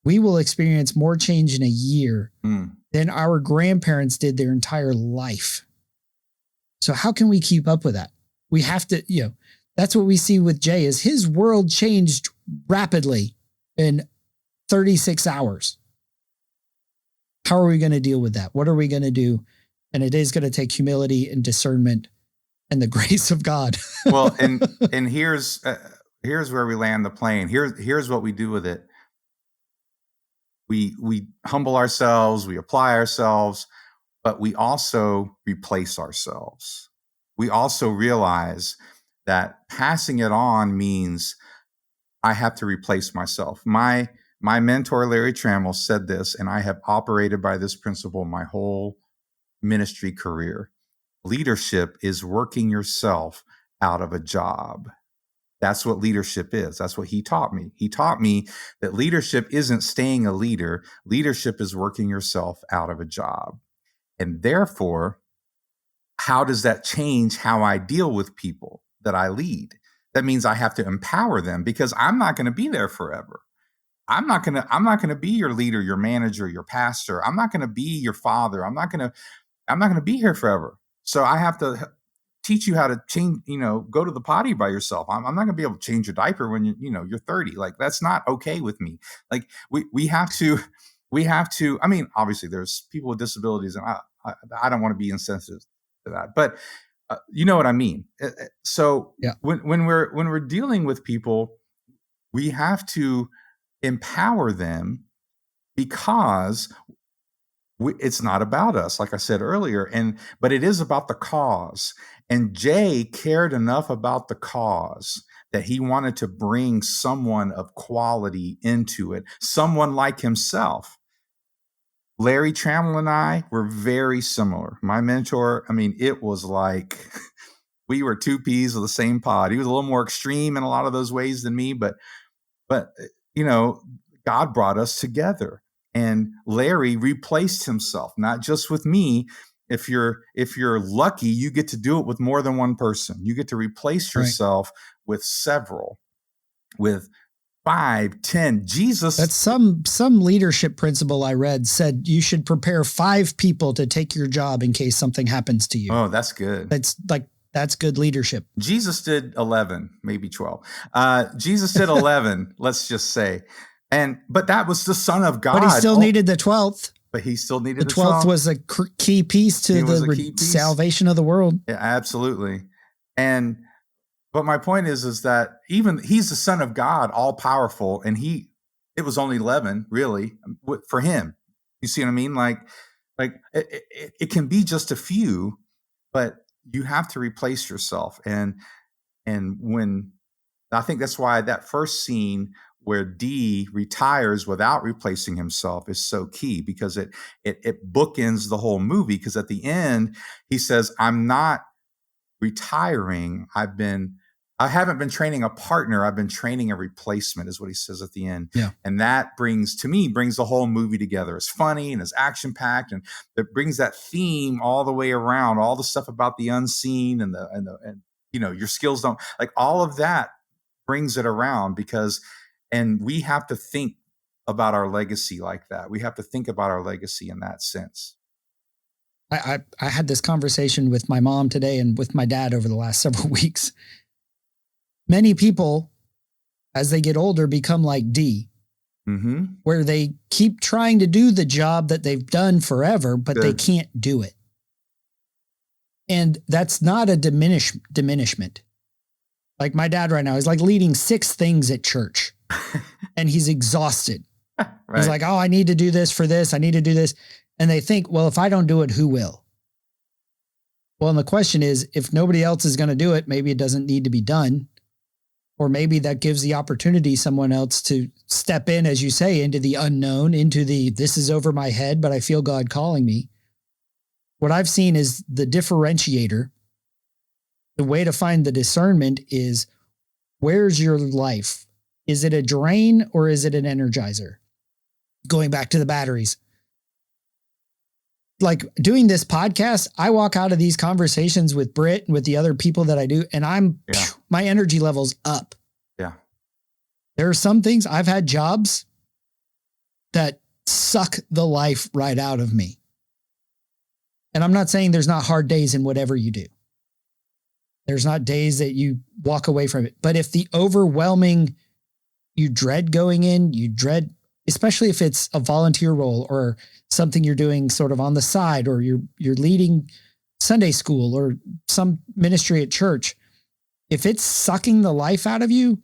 we will experience more change in a year than our grandparents did their entire life. So how can we keep up with that? We have to, that's what we see with Jay, is his world changed rapidly in 36 hours. How are we going to deal with that? What are we going to do? And it is going to take humility and discernment and the grace of God. Well, and here's where we land the plane. Here's what we do with it. We humble ourselves, we apply ourselves, but we also replace ourselves. We also realize that passing it on means I have to replace myself. My mentor, Larry Trammell, said this, and I have operated by this principle my whole ministry career. Leadership is working yourself out of a job. That's what leadership is. That's what he taught me. He taught me that leadership isn't staying a leader. Leadership is working yourself out of a job. And therefore, how does that change how I deal with people that I lead? That means I have to empower them, because I'm not going to be there forever. I'm not gonna be your leader, your manager, your pastor. I'm not gonna be your father. I'm not gonna be here forever. So I have to teach you how to change, go to the potty by yourself. I'm not gonna be able to change your diaper when you're 30. Like, that's not okay with me. Like, we have to, I mean, obviously there's people with disabilities, and I don't want to be insensitive to that, but you know what I mean? So yeah. when we're dealing with people, we have to empower them, because it's not about us, like I said earlier, but it is about the cause. And Jay cared enough about the cause that he wanted to bring someone of quality into it, someone like himself. Larry Trammell and I were very similar. My mentor, I mean, it was like we were two peas of the same pod. He was a little more extreme in a lot of those ways than me, but God brought us together, and Larry replaced himself, not just with me. If you're lucky, you get to do it with more than one person. You get to replace yourself with several, with 5, 10. Jesus. That's some leadership principle I read said you should prepare 5 people to take your job in case something happens to you. Oh, that's good. That's good leadership. Jesus did 11, maybe 12. Jesus did 11, let's just say. But that was the Son of God. But he still needed the 12th. But he still needed the 12th was a key piece to the salvation of the world. Yeah, absolutely. But my point is that even he's the Son of God, all powerful, and it was only 11 really for him. You see what I mean? Like it can be just a few, but you have to replace yourself. And when I think that's why that first scene where D retires without replacing himself is so key, because it bookends the whole movie. Because at the end, he says, I'm not retiring. I haven't been training a partner. I've been training a replacement, is what he says at the end. Yeah. And that brings the whole movie together. It's funny and it's action packed, and it brings that theme all the way around, all the stuff about the unseen and your skills don't, like, all of that brings it around, and we have to think about our legacy like that. We have to think about our legacy in that sense. I had this conversation with my mom today and with my dad over the last several weeks. Many people, as they get older, become like D, where they keep trying to do the job that they've done forever, but they can't do it. And that's not a diminishment. Like my dad right now is like leading 6 things at church and he's exhausted. Right. He's like, oh, I need to do this for this. I need to do this. And they think, well, if I don't do it, who will? Well, and the question is, if nobody else is going to do it, maybe it doesn't need to be done. Or maybe that gives the opportunity someone else to step in, as you say, into the unknown, into this is over my head, but I feel God calling me. What I've seen is the differentiator. The way to find the discernment is, where's your life? Is it a drain or is it an energizer? Going back to the batteries. Like doing this podcast, I walk out of these conversations with Britt and with the other people that I do, and my energy level's up. Yeah. There are some things, I've had jobs that suck the life right out of me. And I'm not saying there's not hard days in whatever you do. There's not days that you walk away from it. But if the overwhelming, you dread going in, especially if it's a volunteer role or something you're doing sort of on the side, or you're leading Sunday school or some ministry at church, if it's sucking the life out of you,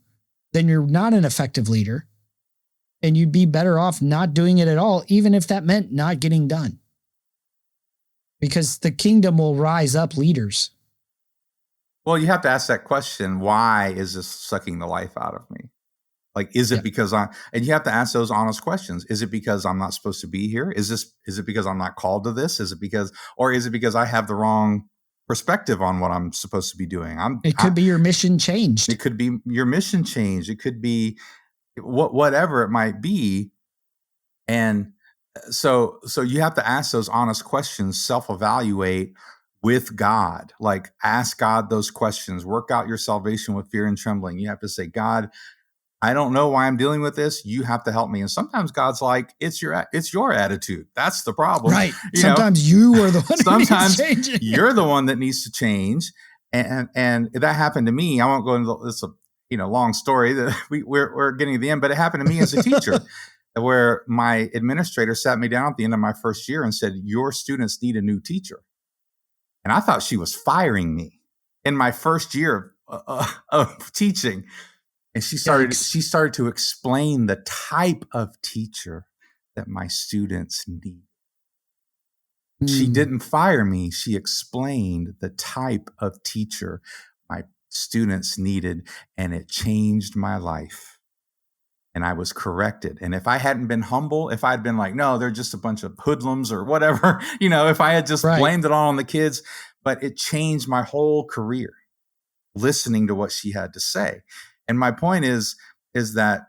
then you're not an effective leader, and you'd be better off not doing it at all, even if that meant not getting done. Because the kingdom will rise up leaders. Well, you have to ask that question. Why is this sucking the life out of me? Like, is it because and you have to ask those honest questions. Is it because I'm not supposed to be here? Is it because I'm not called to this? Is it because I have the wrong perspective on what I'm supposed to be doing? It could be your mission changed. It could be your mission changed. It could be whatever it might be. And so you have to ask those honest questions, self-evaluate with God. Like, ask God those questions, work out your salvation with fear and trembling. You have to say, God, I don't know why I'm dealing with this. You have to help me. And sometimes God's like, it's your attitude. That's the problem. Right. Sometimes you are the one who sometimes needs changing. You're the one that needs to change. And that happened to me. I won't go into this, long story that we're getting to the end, but it happened to me as a teacher where my administrator sat me down at the end of my first year and said, your students need a new teacher. And I thought she was firing me in my first year of teaching. And she started to explain the type of teacher that my students need. She didn't fire me. She explained the type of teacher my students needed, and it changed my life. And I was corrected. And if I hadn't been humble, if I'd been like, no, they're just a bunch of hoodlums or whatever, if I had just blamed it all on the kids, but it changed my whole career listening to what she had to say. And my point is that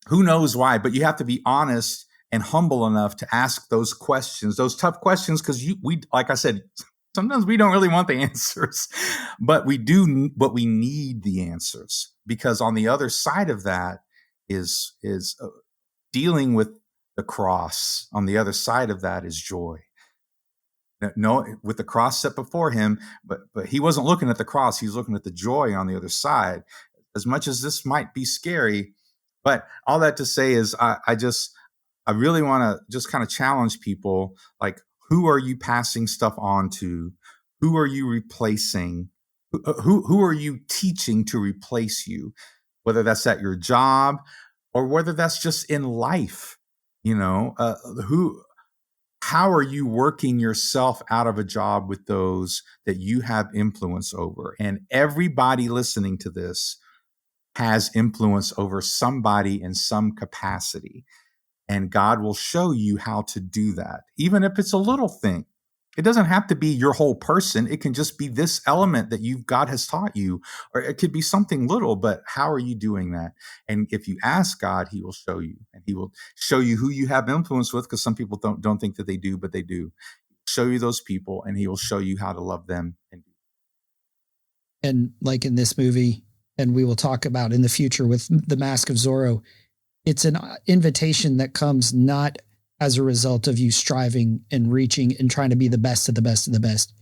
who knows why, but you have to be honest and humble enough to ask those questions, those tough questions, because we, like I said, sometimes we don't really want the answers, but we need the answers, because on the other side of that is dealing with the cross. On the other side of that is joy. No, with the cross set before him, but he wasn't looking at the cross. He was looking at the joy on the other side. As much as this might be scary, but all that to say is I really want to just kind of challenge people, like, who are you passing stuff on to? Who are you replacing? Who are you teaching to replace you? Whether that's at your job or whether that's just in life, how are you working yourself out of a job with those that you have influence over? And everybody listening to this has influence over somebody in some capacity. And God will show you how to do that, even if it's a little thing. It doesn't have to be your whole person. It can just be this element that God has taught you, or it could be something little, but how are you doing that? And if you ask God, he will show you, and he will show you who you have influence with, because some people don't think that they do, but they do. Show you those people, and he will show you how to love them. And like in this movie, and we will talk about in the future with The Mask of Zorro, it's an invitation that comes not as a result of you striving and reaching and trying to be the best of the best of the best.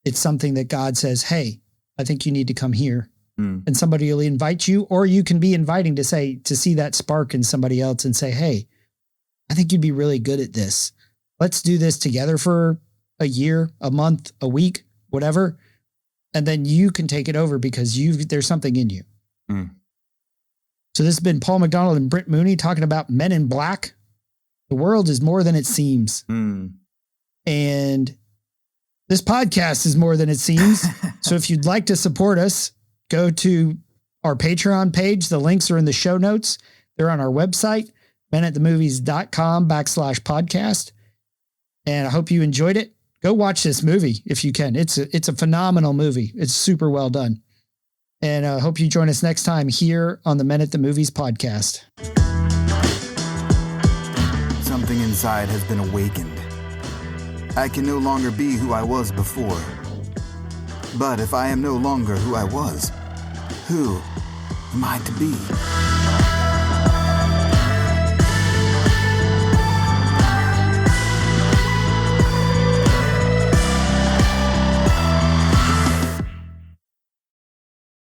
It's something that God says, hey, I think you need to come here. And somebody will invite you, or you can be inviting to see that spark in somebody else and say, hey, I think you'd be really good at this. Let's do this together for a year, a month, a week, whatever. And then you can take it over because there's something in you. So this has been Paul McDonald and Britt Mooney talking about Men in Black. The world is more than it seems. And this podcast is more than it seems. So if you'd like to support us, go to our Patreon page. The links are in the show notes. They're on our website, menatthemovies.com/podcast. And I hope you enjoyed it. Go watch this movie if you can. It's a phenomenal movie. It's super well done. And I hope you join us next time here on the Men at the Movies podcast. Something inside has been awakened. I can no longer be who I was before. But if I am no longer who I was, who am I to be?